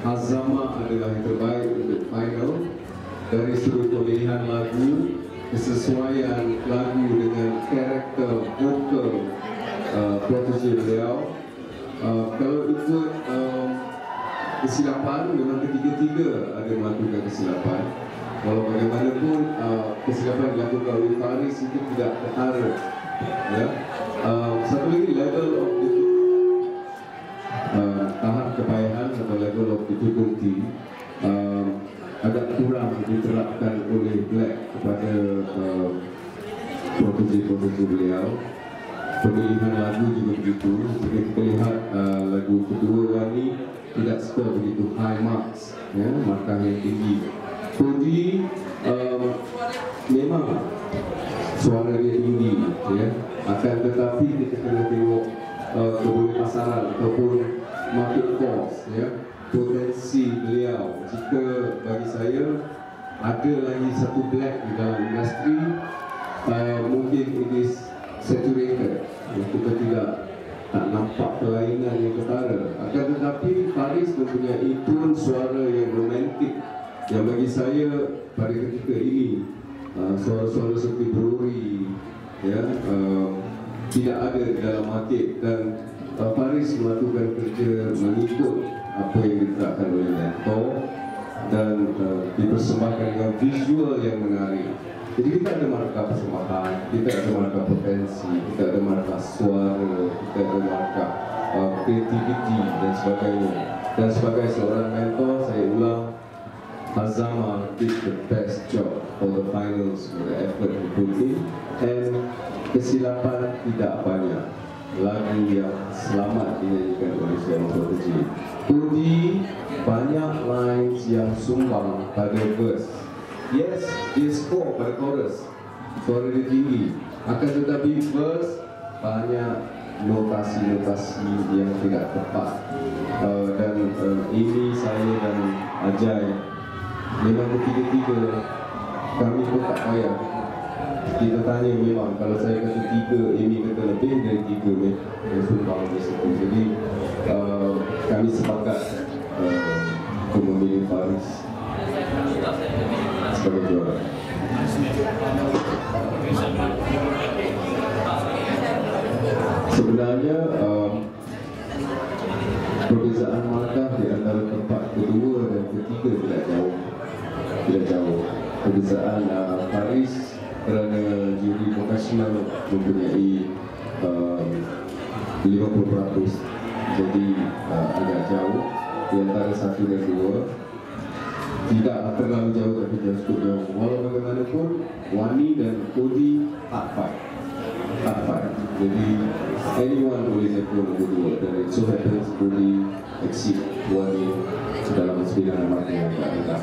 Azama adalah yang terbaik untuk final. Dari sudut pemilihan lagu, kesesuaian lagu dengan karakter vokal protege beliau. Kalau ikut kesilapan, memang ketiga-tiga ada melakukan kesilapan. Walau bagaimanapun kesilapan dilakukan oleh Faris itu tidak ketara. Ya. Satu lagi, level of tahap kepayahan atau level of difficulty agak kurang diterapkan oleh Black kepada protege beliau. Pemilihan lagu juga begitu. Seperti kita lihat lagu kedua Wani tidak score begitu high marks, ya, markah yang tinggi. Kodi memang suara dia tinggi, ya. Akan tetapi kita kena tengok keboleh pasaran ataupun market force, ya, potensi beliau. Jika bagi saya ada lagi satu Black di dalam industri, mungkin it is saturated. Kita tak nampak kelainan yang ketara. Akan tetapi Faris mempunyai tone suara yang romantik yang bagi saya pada ketika ini suara-suara seperti Brori, ya, tidak ada di dalam market, dan Faris melakukan kerja mengikut apa yang diterapkan oleh mentor dan dipersembahkan dengan visual yang menarik. Jadi kita ada markah persembahan, kita ada markah potensi, kita ada markah suara, kita ada markah kreativiti dan sebagainya. Dan sebagai seorang mentor, saya ulang, Azama did the best job for the finals, for the effort he put in, and kesilapan tidak banyak. Lagu yang selamat dinyanyikan oleh seorang protege. Kodi banyak lines yang sumbang pada verse. Yes, dia score pada chorus, suara dia tinggi. Akan tetapi verse banyak notasi-notasi yang tidak tepat. Dan ini saya dan Ajay memang ketiga-tiga kami pun tak payah. Kita tanya memang, kalau saya kata 3, ini kata lebih dari 3 yang sumbang di situ. Jadi kami sepakat untuk memilih Faris sebagai juara. Sebenarnya perbezaan markah di antara tempat kedua dan ketiga tidak jauh. Perbezaan Faris kerana juri profesional mempunyai 50%, jadi agak jauh di antara 1 dan 2. Tidak terlalu jauh tapi cukup jauh. Walau bagaimanapun Wani dan Kodi tak fight. Jadi anyone boleh jatuh nombor 2, dan it so happens Kodi exceed Wani dalam 9 markah yang tak rendah.